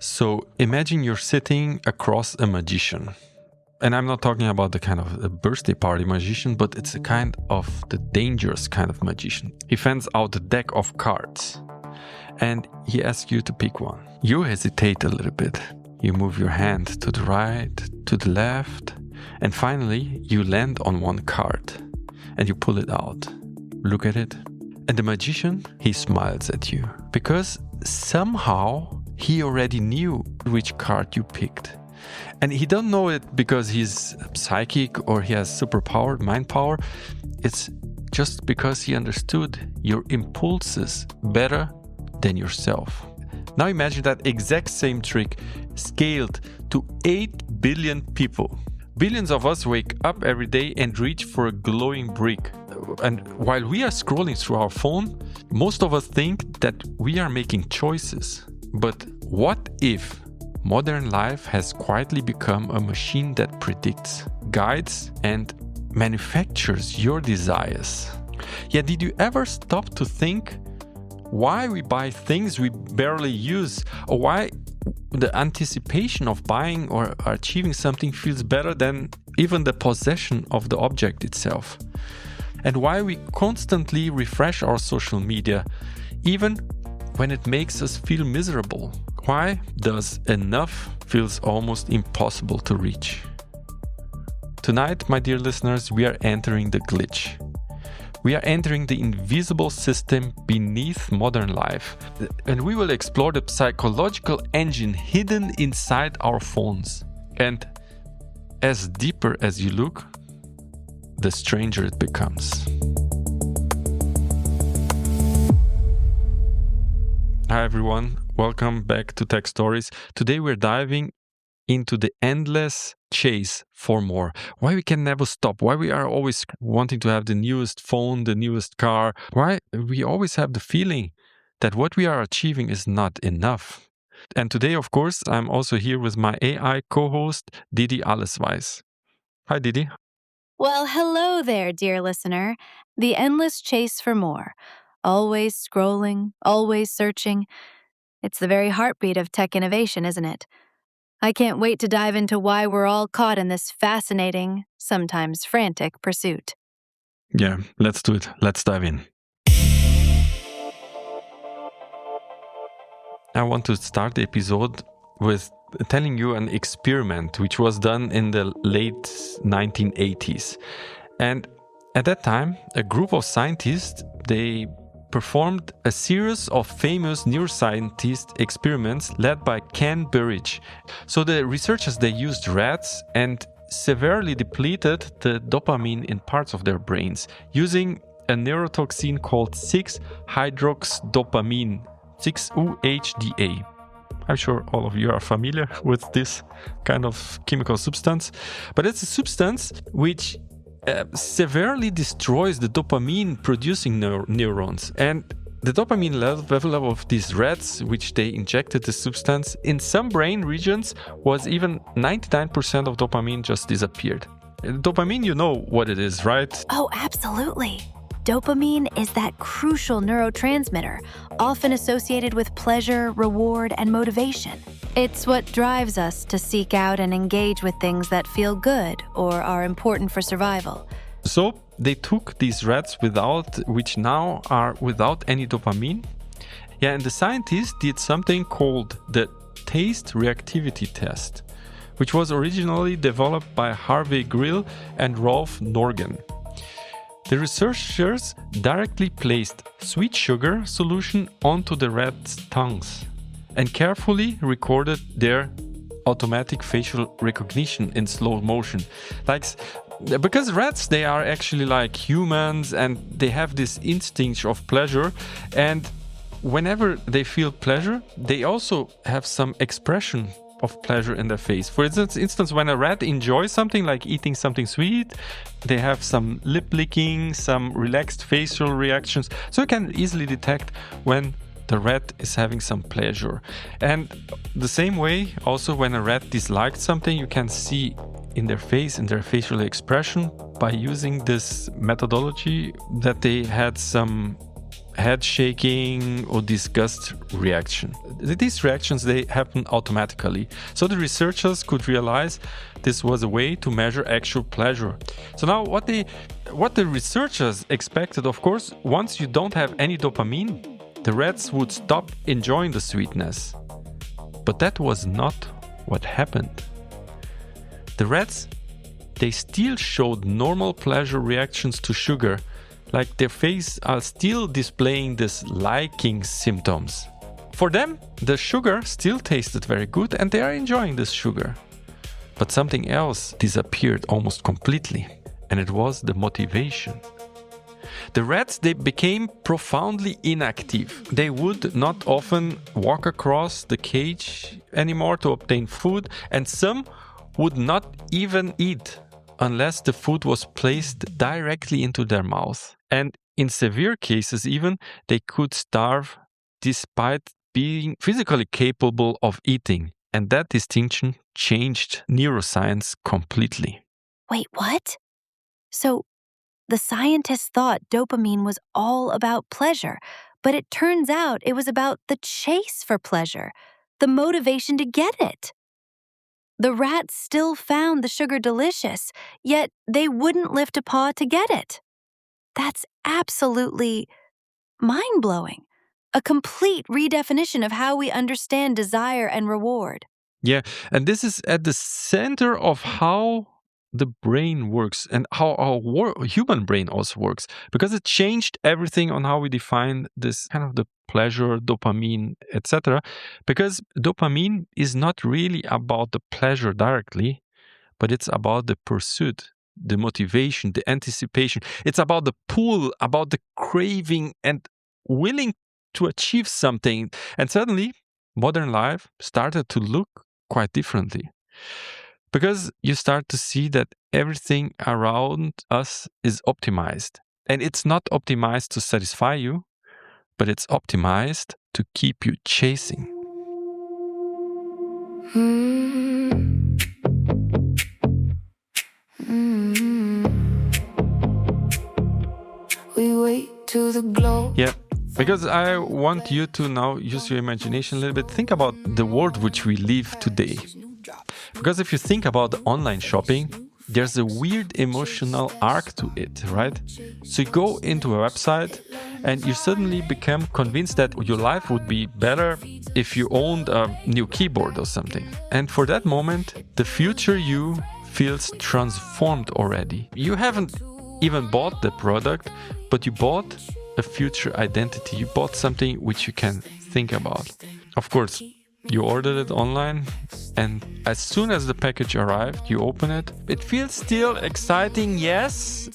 So imagine you're sitting across a magician. And I'm not talking about the kind of a birthday party magician, but it's a kind of the dangerous kind of magician. He fans out a deck of cards and he asks you to pick one. You hesitate a little bit. You move your hand to the right, to the left, and finally you land on one card and you pull it out. Look at it. And the magician, he smiles at you because somehow he already knew which card you picked. And he don't know it because he's psychic or he has superpower, mind power. It's just because he understood your impulses better than yourself. Now imagine that exact same trick scaled to 8 billion people. Billions of us wake up every day and reach for a glowing brick. And while we are scrolling through our phone, most of us think that we are making choices. But what if modern life has quietly become a machine that predicts, guides, and manufactures your desires? Yeah, did you ever stop to think why we buy things we barely use, or why the anticipation of buying or achieving something feels better than even the possession of the object itself? And why we constantly refresh our social media, even when it makes us feel miserable? Why does enough feels almost impossible to reach? Tonight, my dear listeners, we are entering the glitch. We are entering the invisible system beneath modern life, and we will explore the psychological engine hidden inside our phones. And as deeper as you look, the stranger it becomes. Hi everyone, welcome back to Tech Stories. Today we're diving into the endless chase for more. Why we can never stop, why we are always wanting to have the newest phone, the newest car, why we always have the feeling that what we are achieving is not enough. And today, of course, I'm also here with my AI co-host, Didi Allesweiss. Hi Didi. Well, hello there, dear listener. The endless chase for more. Always scrolling, always searching. It's the very heartbeat of tech innovation, isn't it? I can't wait to dive into why we're all caught in this fascinating, sometimes frantic pursuit. Yeah, let's do it. Let's dive in. I want to start the episode with telling you an experiment which was done in the late 1980s. And at that time, a group of scientists, they performed a series of famous neuroscientist experiments led by Ken Burridge. So the researchers, they used rats and severely depleted the dopamine in parts of their brains using a neurotoxin called 6-hydroxydopamine, 6-UHDA. I'm sure all of you are familiar with this kind of chemical substance, but it's a substance which severely destroys the dopamine producing neurons. And the dopamine level of these rats, which they injected the substance, in some brain regions was even 99% of dopamine just disappeared. Dopamine, you know what it is, right? Oh, absolutely. Dopamine is that crucial neurotransmitter, often associated with pleasure, reward, and motivation. It's what drives us to seek out and engage with things that feel good or are important for survival. So they took these rats which now are without any dopamine. Yeah, and the scientists did something called the taste reactivity test, which was originally developed by Harvey Grill and Rolf Norgen. The researchers directly placed sweet sugar solution onto the rats' tongues and carefully recorded their automatic facial recognition in slow motion. Because rats, they are actually like humans and they have this instinct of pleasure, and whenever they feel pleasure, they also have some expression of pleasure in their face. For instance, when a rat enjoys something like eating something sweet, they have some lip licking, some relaxed facial reactions. So you can easily detect when the rat is having some pleasure. And the same way, also when a rat disliked something, you can see in their face, in their facial expression, by using this methodology, that they had some head shaking or disgust reaction. These reactions, they happen automatically. So the researchers could realize this was a way to measure actual pleasure. So now what the researchers expected, of course, once you don't have any dopamine, the rats would stop enjoying the sweetness. But that was not what happened. The rats, they still showed normal pleasure reactions to sugar, like their faces are still displaying these liking symptoms. For them, the sugar still tasted very good and they are enjoying this sugar. But something else disappeared almost completely, and it was the motivation. The rats, they became profoundly inactive. They would not often walk across the cage anymore to obtain food, and some would not even eat unless the food was placed directly into their mouth. And in severe cases even, they could starve despite being physically capable of eating. And that distinction changed neuroscience completely. Wait, what? So the scientists thought dopamine was all about pleasure, but it turns out it was about the chase for pleasure, the motivation to get it. The rats still found the sugar delicious, yet they wouldn't lift a paw to get it. That's absolutely mind-blowing. A complete redefinition of how we understand desire and reward. Yeah, and this is at the center of how the brain works and how our human brain also works, because it changed everything on how we define this kind of the pleasure, dopamine, etc. Because dopamine is not really about the pleasure directly, but it's about the pursuit, the motivation, the anticipation. It's about the pull, about the craving and willing to achieve something. And suddenly, modern life started to look quite differently. Because you start to see that everything around us is optimized. And it's not optimized to satisfy you, but it's optimized to keep you chasing. We wait to the glow. Yeah. Because I want you to now use your imagination a little bit. Think about the world which we live today. Because if you think about online shopping, there's a weird emotional arc to it, right? So you go into a website and you suddenly become convinced that your life would be better if you owned a new keyboard or something. And for that moment, the future you feels transformed already. You haven't even bought the product, but you bought a future identity. You bought something which you can think about. Of course, you ordered it online, and as soon as the package arrived, you open it. It feels still exciting, yes,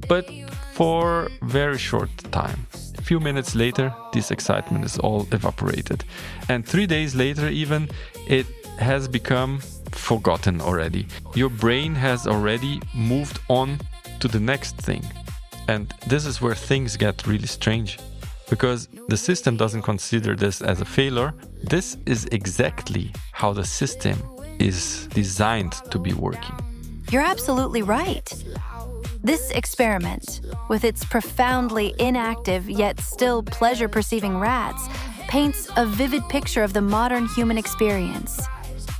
but for a very short time. A few minutes later, this excitement is all evaporated. And 3 days later even, it has become forgotten already. Your brain has already moved on to the next thing. And this is where things get really strange, because the system doesn't consider this as a failure. This is exactly how the system is designed to be working. You're absolutely right. This experiment, with its profoundly inactive yet still pleasure-perceiving rats, paints a vivid picture of the modern human experience.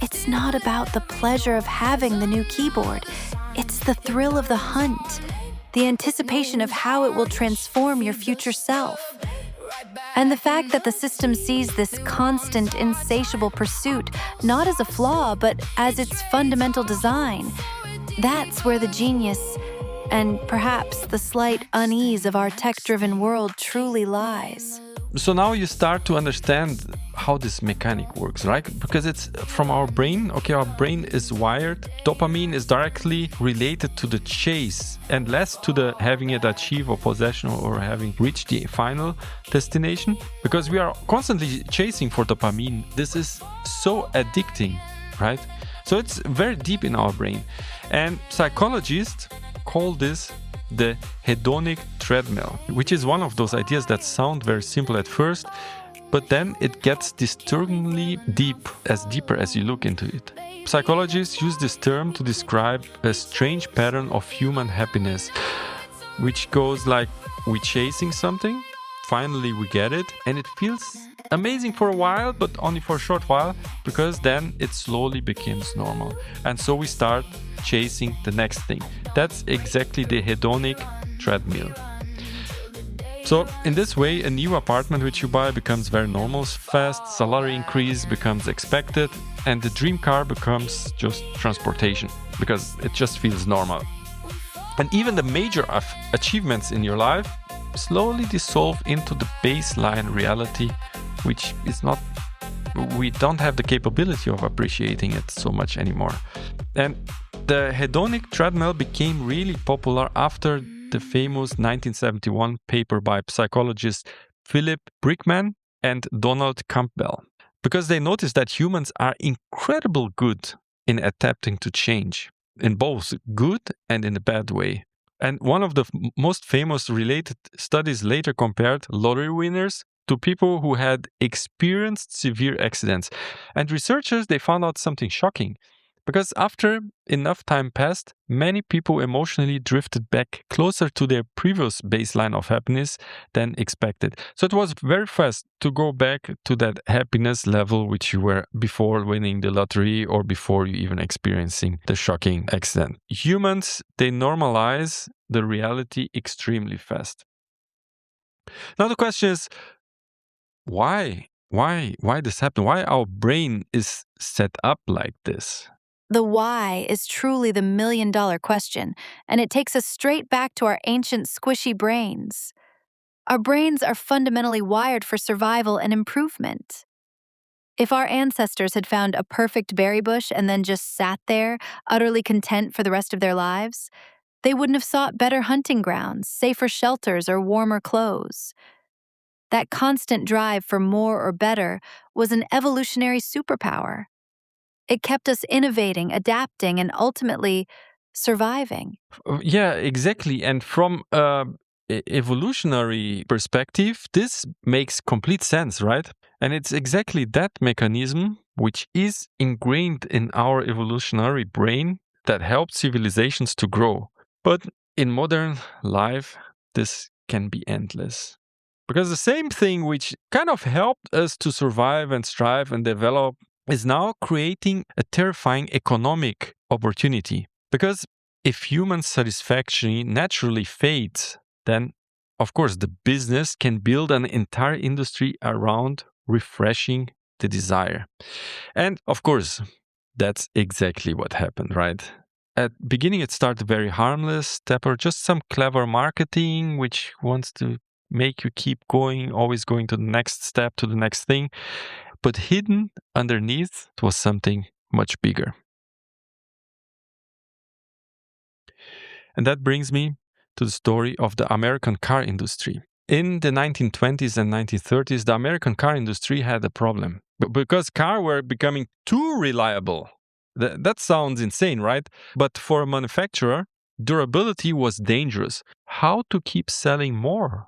It's not about the pleasure of having the new keyboard. It's the thrill of the hunt, the anticipation of how it will transform your future self. And the fact that the system sees this constant, insatiable pursuit not as a flaw, but as its fundamental design, that's where the genius and perhaps the slight unease of our tech-driven world truly lies. So now you start to understand how this mechanic works, right? Because it's from our brain. Okay, our brain is wired. Dopamine is directly related to the chase and less to the having it achieve or possession or having reached the final destination. Because we are constantly chasing for dopamine. This is so addicting, right? So it's very deep in our brain. And psychologists call this the hedonic treadmill, which is one of those ideas that sound very simple at first, but then it gets disturbingly deep, as deeper as you look into it. Psychologists use this term to describe a strange pattern of human happiness, which goes like we're chasing something, finally we get it, and it feels amazing for a while, but only for a short while, because then it slowly becomes normal. And so we start chasing the next thing. That's exactly the hedonic treadmill. So in this way, a new apartment which you buy becomes very normal, fast, salary increase becomes expected, and the dream car becomes just transportation, because it just feels normal. And even the major achievements in your life slowly dissolve into the baseline reality, which is not, we don't have the capability of appreciating it so much anymore. And the hedonic treadmill became really popular after the famous 1971 paper by psychologists Philip Brickman and Donald Campbell, because they noticed that humans are incredibly good in adapting to change, in both good and in a bad way. And one of the most famous related studies later compared lottery winners to people who had experienced severe accidents. And researchers, they found out something shocking. Because after enough time passed, many people emotionally drifted back closer to their previous baseline of happiness than expected. So it was very fast to go back to that happiness level which you were before winning the lottery or before you even experiencing the shocking accident. Humans, they normalize the reality extremely fast. Now the question is, why? Why this happened? Why our brain is set up like this? The why is truly the million-dollar question, and it takes us straight back to our ancient squishy brains. Our brains are fundamentally wired for survival and improvement. If our ancestors had found a perfect berry bush and then just sat there, utterly content for the rest of their lives, they wouldn't have sought better hunting grounds, safer shelters, or warmer clothes. That constant drive for more or better was an evolutionary superpower. It kept us innovating, adapting, and ultimately surviving. Yeah, exactly. And from evolutionary perspective, this makes complete sense, right? And it's exactly that mechanism which is ingrained in our evolutionary brain that helps civilizations to grow. But in modern life, this can be endless. Because the same thing which kind of helped us to survive and strive and develop is now creating a terrifying economic opportunity. Because if human satisfaction naturally fades, then of course the business can build an entire industry around refreshing the desire. And of course, that's exactly what happened, right? At beginning it started very harmless, Tepper, just some clever marketing which wants to make you keep going, always going to the next step, to the next thing. But hidden underneath was something much bigger. And that brings me to the story of the American car industry. In the 1920s and 1930s, the American car industry had a problem. Because cars were becoming too reliable. That sounds insane, right? But for a manufacturer, durability was dangerous. How to keep selling more?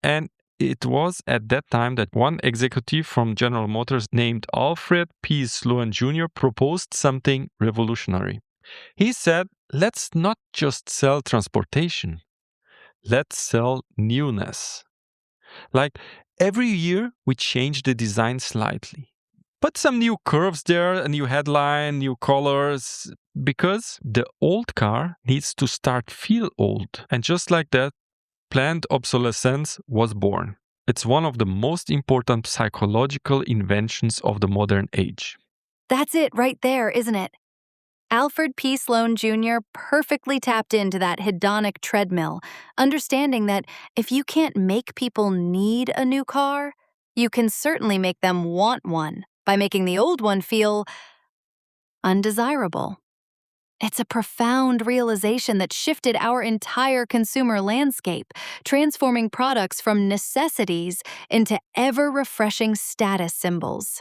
And it was at that time that one executive from General Motors named Alfred P. Sloan Jr. proposed something revolutionary. He said, let's not just sell transportation, let's sell newness. Like every year, we change the design slightly. Put some new curves there, a new headline, new colors, because the old car needs to start feel old. And just like that, planned obsolescence was born. It's one of the most important psychological inventions of the modern age. That's it right there, isn't it? Alfred P. Sloan Jr. perfectly tapped into that hedonic treadmill, understanding that if you can't make people need a new car, you can certainly make them want one by making the old one feel undesirable. It's a profound realization that shifted our entire consumer landscape, transforming products from necessities into ever-refreshing status symbols.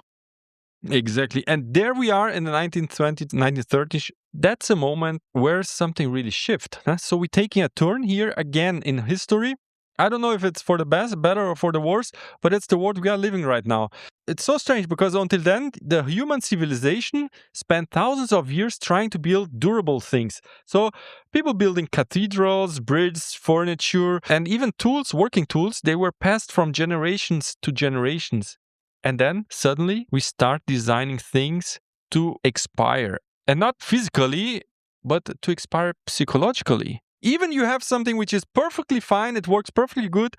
Exactly. And there we are in the 1920s, 1930s. That's a moment where something really shifts. So we're taking a turn here again in history. I don't know if it's for the best, better, or for the worse, but it's the world we are living right now. It's so strange because until then, the human civilization spent thousands of years trying to build durable things. So people building cathedrals, bridges, furniture, and even tools, working tools, they were passed from generations to generations. And then suddenly we start designing things to expire. And not physically, but to expire psychologically. Even you have something which is perfectly fine, it works perfectly good,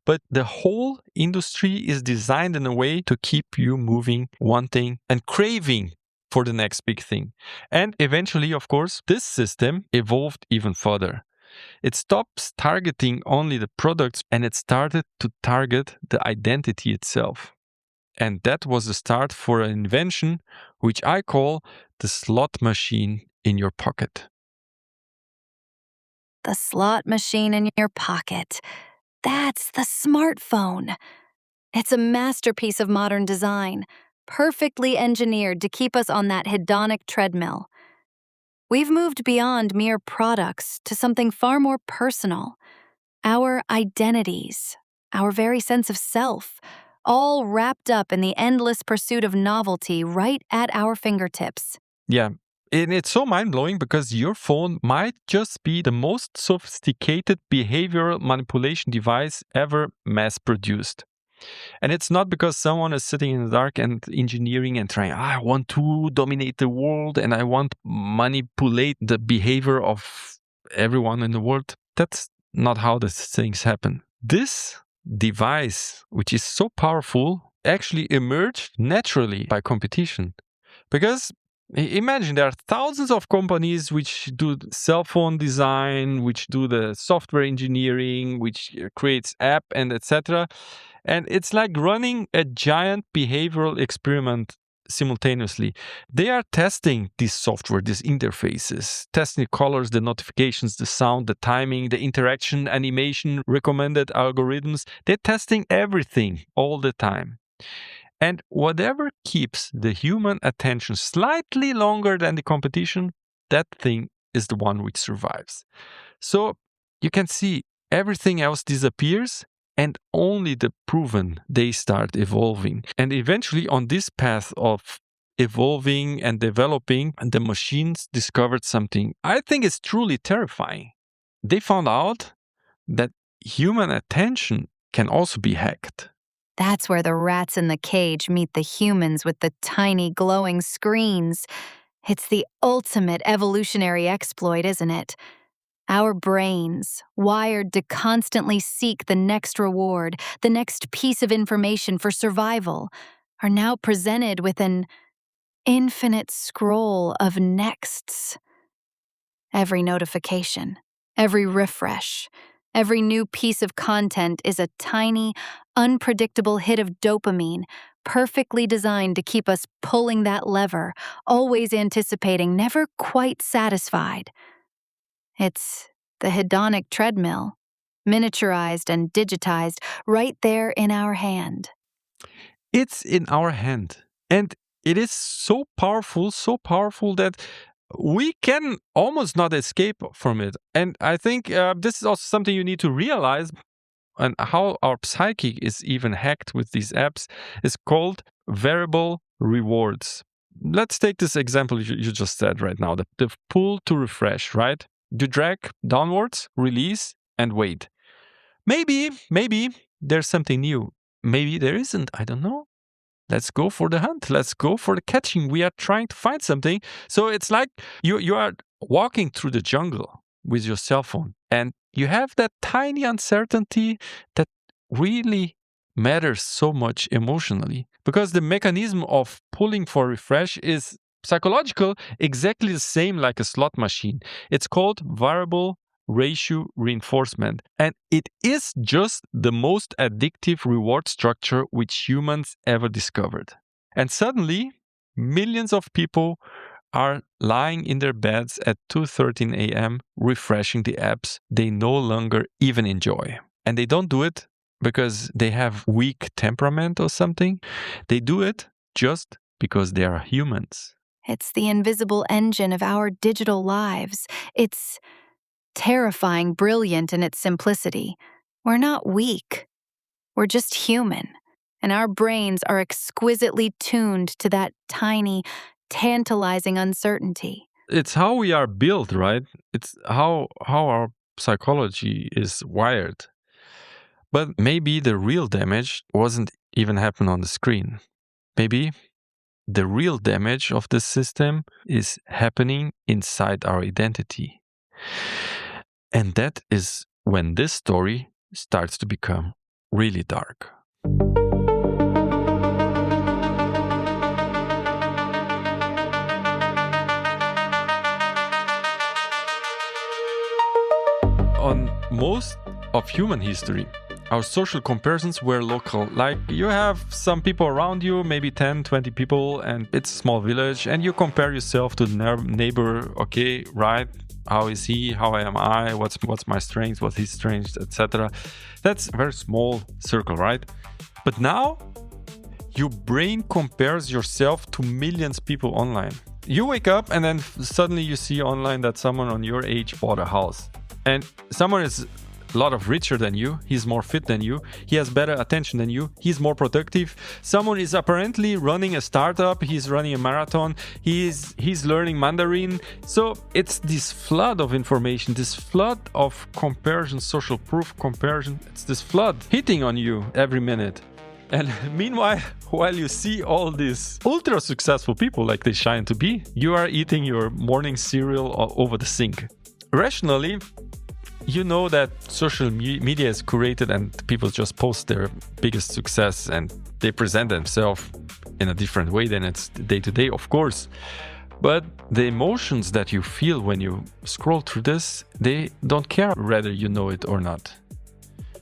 but the whole industry is designed in a way to keep you moving, wanting, and craving for the next big thing. And eventually, of course, this system evolved even further. It stops targeting only the products and it started to target the identity itself. And that was the start for an invention which I call the slot machine in your pocket. The slot machine in your pocket. That's the smartphone. It's a masterpiece of modern design, perfectly engineered to keep us on that hedonic treadmill. We've moved beyond mere products to something far more personal. Our identities, our very sense of self, all wrapped up in the endless pursuit of novelty right at our fingertips. Yeah. And it's so mind-blowing because your phone might just be the most sophisticated behavioral manipulation device ever mass-produced. And it's not because someone is sitting in the dark and engineering and trying, I want to dominate the world and I want to manipulate the behavior of everyone in the world. That's not how these things happen. This device, which is so powerful, actually emerged naturally by competition. Because imagine there are thousands of companies which do cell phone design, which do the software engineering, which creates app and etc. And it's like running a giant behavioral experiment simultaneously. They are testing this software, these interfaces, testing the colors, the notifications, the sound, the timing, the interaction, animation, recommended algorithms. They're testing everything all the time. And whatever keeps the human attention slightly longer than the competition, that thing is the one which survives. So you can see everything else disappears and only the proven, they start evolving. And eventually on this path of evolving and developing, the machines discovered something I think is truly terrifying. They found out that human attention can also be hacked. That's where the rats in the cage meet the humans with the tiny glowing screens. It's the ultimate evolutionary exploit, isn't it? Our brains, wired to constantly seek the next reward, the next piece of information for survival, are now presented with an infinite scroll of nexts. Every notification, every refresh, every new piece of content is a tiny, unpredictable hit of dopamine, perfectly designed to keep us pulling that lever, always anticipating, never quite satisfied. It's the hedonic treadmill, miniaturized and digitized right there in our hand. It's in our hand. And it is so powerful that we can almost not escape from it. And I think this is also something you need to realize, and how our psyche is even hacked with these apps is called variable rewards. Let's take this example you just said right now, the pull to refresh, right? You drag downwards, release, and wait. Maybe there's something new. Maybe there isn't. I don't know. Let's go for the hunt. Let's go for the catching. We are trying to find something. So it's like you are walking through the jungle with your cell phone and you have that tiny uncertainty that really matters so much emotionally, because the mechanism of pulling for refresh is psychological, exactly the same like a slot machine. It's called variable ratio reinforcement, and it is just the most addictive reward structure which humans ever discovered. And suddenly, millions of people are lying in their beds at 2:13 a.m. refreshing the apps they no longer even enjoy. And they don't do it because they have weak temperament or something. They do it just because they are humans. It's the invisible engine of our digital lives. It's terrifying, brilliant in its simplicity. We're not weak. We're just human, and our brains are exquisitely tuned to that tiny, tantalizing uncertainty. It's how we are built, right? It's how our psychology is wired. But maybe the real damage wasn't even happen on the screen. Maybe the real damage of this system is happening inside our identity. And that is when this story starts to become really dark. On most of human history, our social comparisons were local. Like you have some people around you, maybe 10, 20 people, and it's a small village, and you compare yourself to the neighbor. Okay, right? How is he? How am I? What's my strength? What's his strength, etc. That's a very small circle, right? But now, your brain compares yourself to millions of people online. You wake up and then suddenly you see online that someone on your age bought a house. And someone is a lot of richer than you, he's more fit than you, he has better attention than you, he's more productive. Someone is apparently running a startup, he's running a marathon, he's learning Mandarin. So it's this flood of information, this flood of comparison, social proof comparison, it's this flood hitting on you every minute. And meanwhile, while you see all these ultra successful people like they shine to be, you are eating your morning cereal over the sink. Rationally, you know that social media is curated and people just post their biggest success and they present themselves in a different way than it's day to day, of course. But the emotions that you feel when you scroll through this, they don't care whether you know it or not.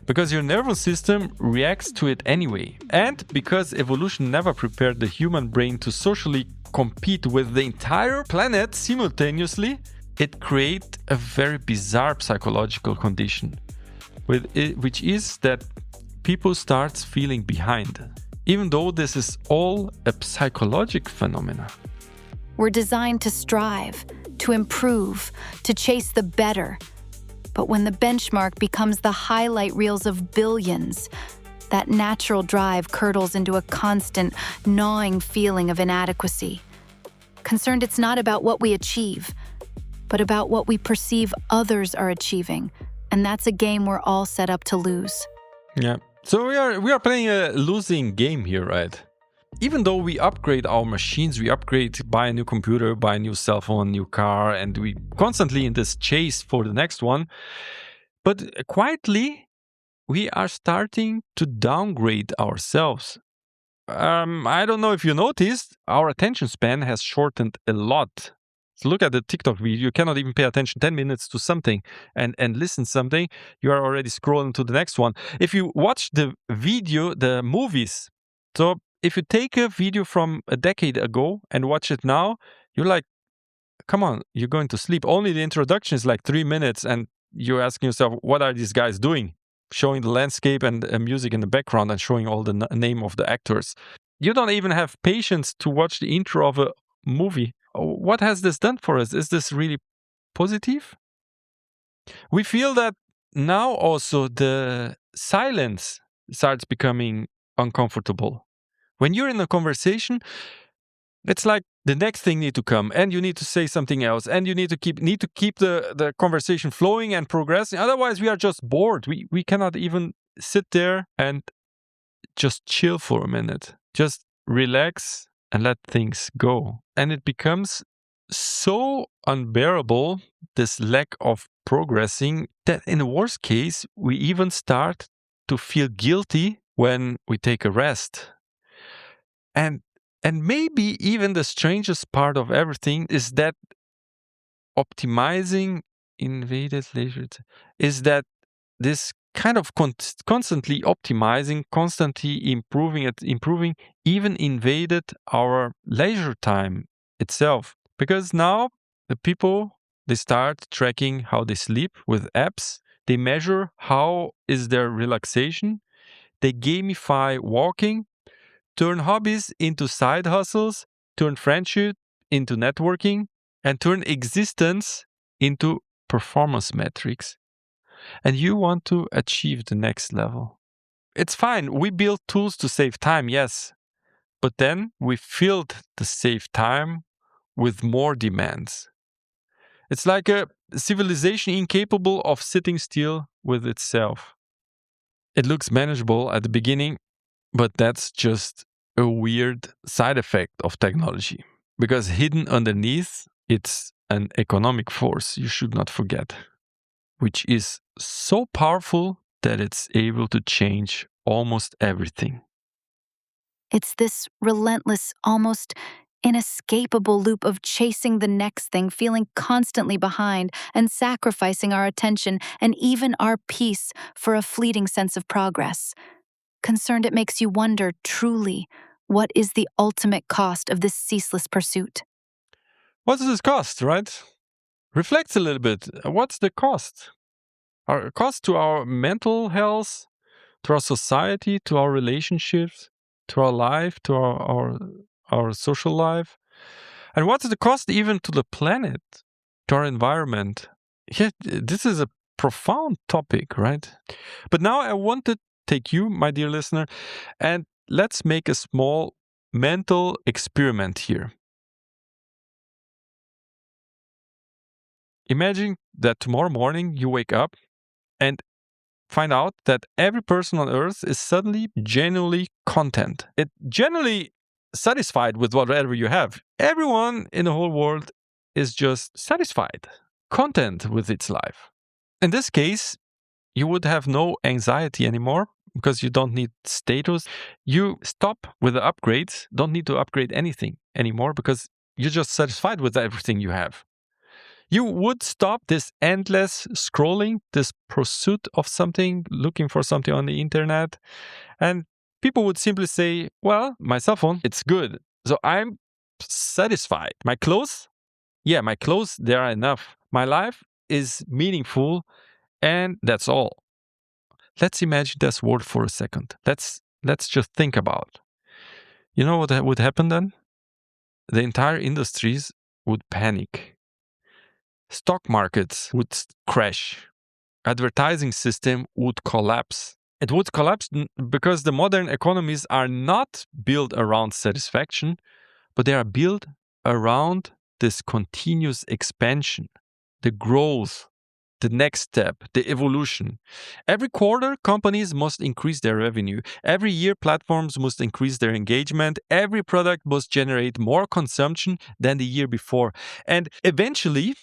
Because your nervous system reacts to it anyway. And because evolution never prepared the human brain to socially compete with the entire planet simultaneously, it creates a very bizarre psychological condition, which is that people start feeling behind, even though this is all a psychological phenomenon. We're designed to strive, to improve, to chase the better. But when the benchmark becomes the highlight reels of billions, that natural drive curdles into a constant, gnawing feeling of inadequacy. Concerned it's not about what we achieve, but about what we perceive others are achieving. And that's a game we're all set up to lose. Yeah. So we are playing a losing game here, right? Even though we upgrade our machines, we buy a new computer, buy a new cell phone, new car, and we constantly in this chase for the next one. But quietly, we are starting to downgrade ourselves. I don't know if you noticed, our attention span has shortened a lot. So look at the TikTok video. You cannot even pay attention 10 minutes to something and listen something. You are already scrolling to the next one. If you watch the video, the movies, so if you take a video from a decade ago and watch it now, you're like, come on, you're going to sleep. Only the introduction is like 3 minutes and you're asking yourself, what are these guys doing? Showing the landscape and music in the background and showing all the name of the actors. You don't even have patience to watch the intro of a movie. What has this done for us? Is this really positive? We feel that now also the silence starts becoming uncomfortable. When you're in a conversation, it's like the next thing need to come and you need to say something else and you need to keep the conversation flowing and progressing. Otherwise, we are just bored. We cannot even sit there and just chill for a minute. Just relax and let things go. And it becomes so unbearable, this lack of progressing, that in the worst case, we even start to feel guilty when we take a rest. And maybe even the strangest part of everything is that optimizing invaded leisure is that this kind of constantly optimizing, constantly improving, even invaded our leisure time itself. Because now the people, they start tracking how they sleep with apps. They measure how is their relaxation. They gamify walking, turn hobbies into side hustles, turn friendship into networking, and turn existence into performance metrics. and you want to achieve the next level. It's fine. We build tools to save time, yes. But then we filled the save time with more demands. It's like a civilization incapable of sitting still with itself. It looks manageable at the beginning, but that's just a weird side effect of technology. Because hidden underneath, it's an economic force, you should not forget, which is so powerful that it's able to change almost everything. It's this relentless, almost inescapable loop of chasing the next thing, feeling constantly behind, and sacrificing our attention and even our peace for a fleeting sense of progress. Concerned, it makes you wonder, truly, what is the ultimate cost of this ceaseless pursuit? What does this cost, right? Reflect a little bit. What's the cost? Our cost to our mental health, to our society, to our relationships, to our life, to our social life. And what's the cost even to the planet, to our environment? Yeah, this is a profound topic, right? But now I want to take you, my dear listener, and let's make a small mental experiment here. Imagine that tomorrow morning you wake up and find out that every person on earth is suddenly genuinely content. It genuinely satisfied with whatever you have. Everyone in the whole world is just satisfied, content with its life. In this case, you would have no anxiety anymore because you don't need status. You stop with the upgrades, don't need to upgrade anything anymore because you're just satisfied with everything you have. You would stop this endless scrolling, this pursuit of something, looking for something on the internet. And people would simply say, well, my cell phone, it's good. So I'm satisfied. My clothes, my clothes, they are enough. My life is meaningful, and that's all. Let's imagine this world for a second. Let's just think about. You know what would happen then? The entire industries would panic. Stock markets would crash. Advertising system would collapse. It would collapse because the modern economies are not built around satisfaction, but they are built around this continuous expansion, the growth, the next step, the evolution. Every quarter, companies must increase their revenue. Every year, platforms must increase their engagement. Every product must generate more consumption than the year before. And eventually,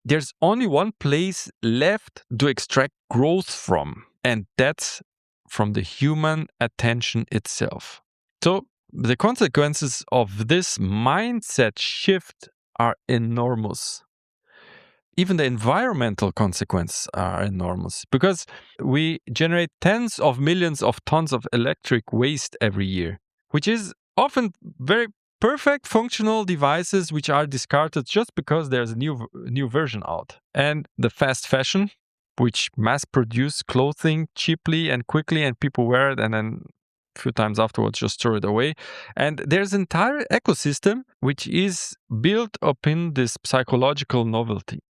there's only one place left to extract growth from, and that's from the human attention itself. So, the consequences of this mindset shift are enormous. Even the environmental consequences are enormous because we generate tens of millions of tons of electric waste every year, which is often very perfect functional devices which are discarded just because there's a new version out. And the fast fashion, which mass produce clothing cheaply and quickly, and people wear it and then a few times afterwards just throw it away. And there's an entire ecosystem which is built upon this psychological novelty.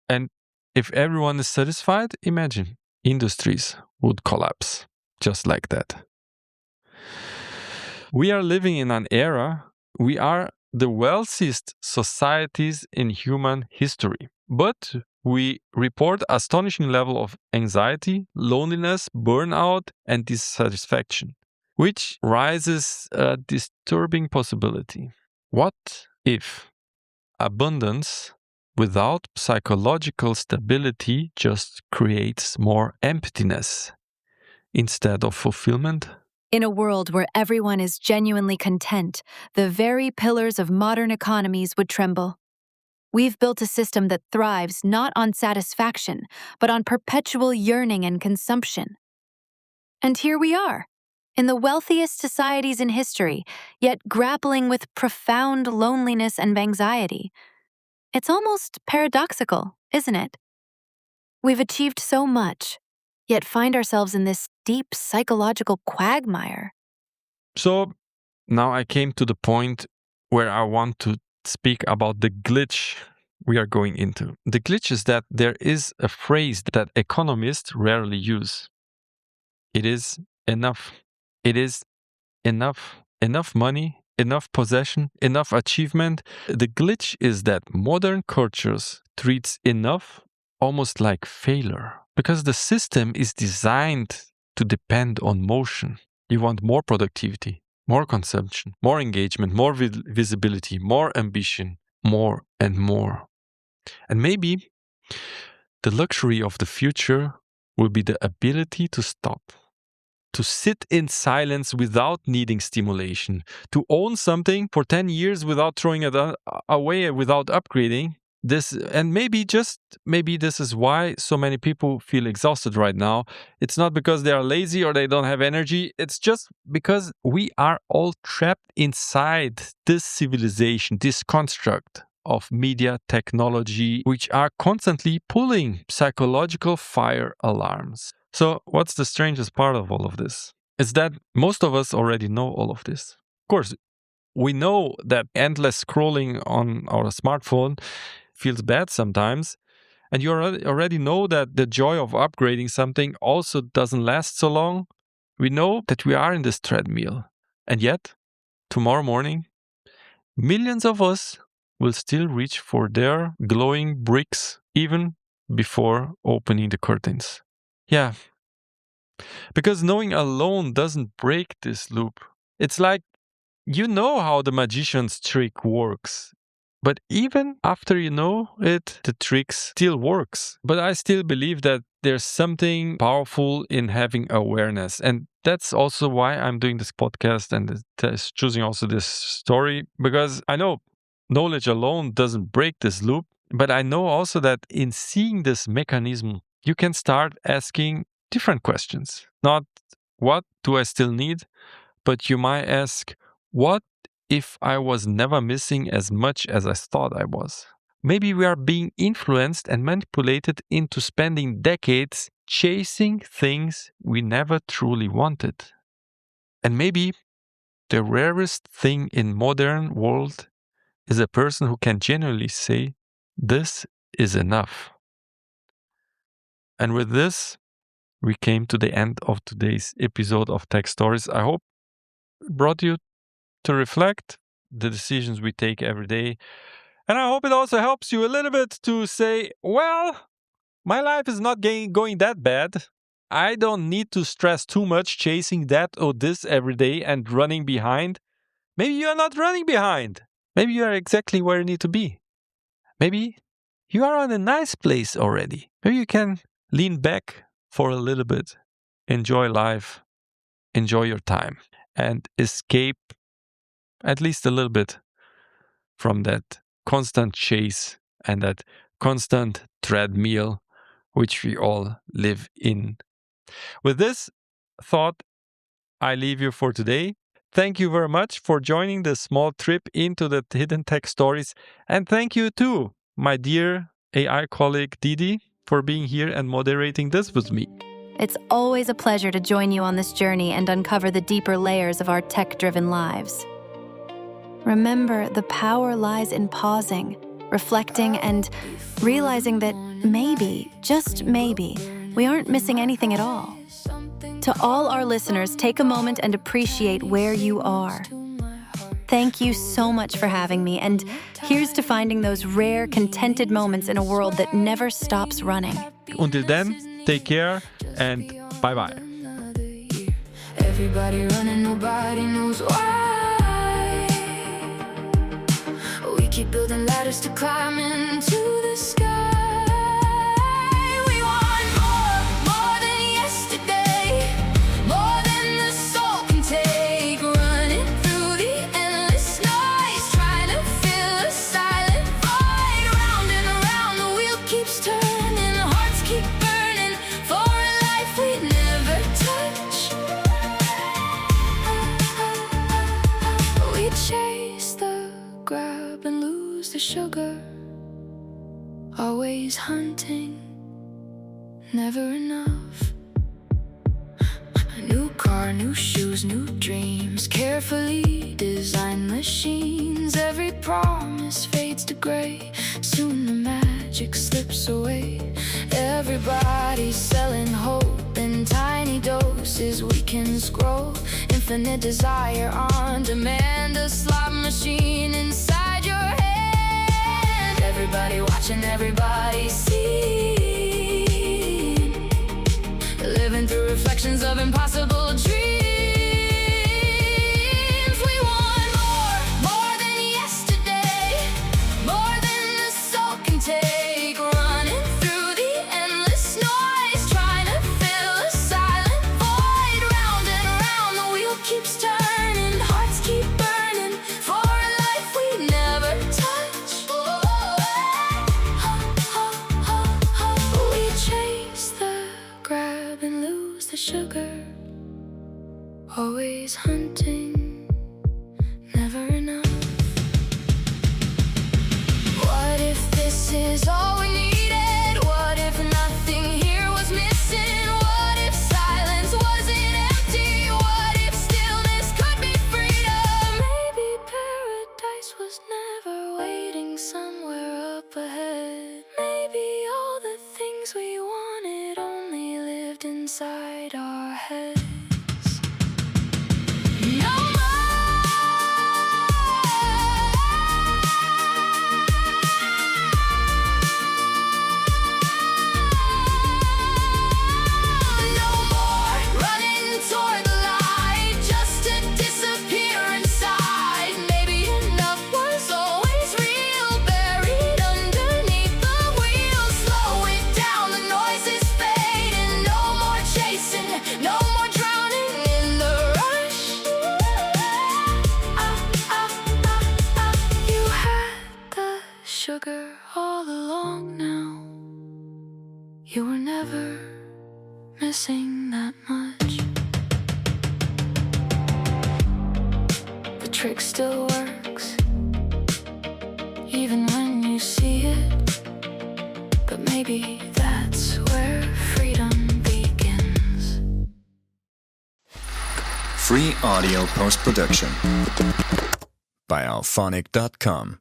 And if everyone is satisfied, imagine industries would collapse just like that. We are living in an era, we are the wealthiest societies in human history, but we report astonishing level of anxiety, loneliness, burnout, and dissatisfaction, which raises a disturbing possibility. What if abundance without psychological stability just creates more emptiness instead of fulfillment? In a world where everyone is genuinely content, the very pillars of modern economies would tremble. We've built a system that thrives not on satisfaction, but on perpetual yearning and consumption. And here we are, in the wealthiest societies in history, yet grappling with profound loneliness and anxiety. It's almost paradoxical, isn't it? We've achieved so much, yet find ourselves in this deep psychological quagmire. So now I came to the point where I want to speak about the glitch we are going into. The glitch is that there is a phrase that economists rarely use. It is enough. It is enough. Enough money, enough possession, enough achievement. The glitch is that modern cultures treats enough almost like failure because the system is designed to depend on motion. You want more productivity, more consumption, more engagement, more visibility, more ambition, more and more. And maybe the luxury of the future will be the ability to stop, to sit in silence without needing stimulation, to own something for 10 years without throwing it away, without upgrading. Maybe this is why so many people feel exhausted right now. It's not because they are lazy or they don't have energy. It's just because we are all trapped inside this civilization, this construct of media technology, which are constantly pulling psychological fire alarms. So what's the strangest part of all of this? It's that most of us already know all of this. Of course, we know that endless scrolling on our smartphone feels bad sometimes. And you already know that the joy of upgrading something also doesn't last so long. We know that we are in this treadmill. And yet, tomorrow morning, millions of us will still reach for their glowing bricks even before opening the curtains. Yeah. Because knowing alone doesn't break this loop. It's like you know how the magician's trick works. But even after you know it, the trick still works. But I still believe that there's something powerful in having awareness. And that's also why I'm doing this podcast and choosing also this story. Because I know knowledge alone doesn't break this loop. But I know also that in seeing this mechanism, you can start asking different questions. Not what do I still need? But you might ask, what if I was never missing as much as I thought I was? Maybe we are being influenced and manipulated into spending decades chasing things we never truly wanted. And maybe the rarest thing in modern world is a person who can genuinely say, this is enough. And with this, we came to the end of today's episode of Tech Stories. I hope it brought you to reflect the decisions we take every day. And I hope it also helps you a little bit to say, well, my life is not going that bad. I don't need to stress too much chasing that or this every day and running behind. Maybe you are not running behind. Maybe you are exactly where you need to be. Maybe you are on a nice place already. Maybe you can lean back for a little bit, enjoy life, enjoy your time, and escape at least a little bit from that constant chase and that constant treadmill which we all live in. With this thought, I leave you for today. Thank you very much for joining this small trip into the hidden tech stories. And thank you too, my dear AI colleague Didi, for being here and moderating this with me. It's always a pleasure to join you on this journey and uncover the deeper layers of our tech-driven lives. Remember, the power lies in pausing, reflecting, and realizing that maybe, just maybe, we aren't missing anything at all. To all our listeners, take a moment and appreciate where you are. Thank you so much for having me, and here's to finding those rare, contented moments in a world that never stops running. Until then, take care and bye-bye. Everybody running, nobody knows why. We keep building ladders to climb into the sky. We want more than yesterday, more than the soul can take. Running through the endless noise, trying to fill a silent void. Round and around, the wheel keeps turning, hearts keep burning for a life we'd never touch. We chase the grab and lose the sugar, always hunting, never enough. A new car, new shoes, new dreams, carefully designed machines. Every promise fades to gray. Soon the magic slips away. Everybody's selling hope in tiny doses. We can scroll infinite desire on demand. A slot machine inside your hand. Everybody watching, everybody seeing. Living through reflections of impossible dreams. Take running through the endless noise, trying to fill a silent void. Round and round the wheel keeps turning, hearts keep burning for a life we never touch. We chase the grab and lose the sugar, always hunting, never enough. What if this is all we needed? What if nothing here was missing? What if silence wasn't empty? What if stillness could be freedom? Maybe paradise was never waiting somewhere up ahead. Maybe all the things we wanted only lived inside our heads. Sugar all along now. You were never missing that much. The trick still works, even when you see it. But maybe that's where freedom begins. Free audio post-production by alphonic.com.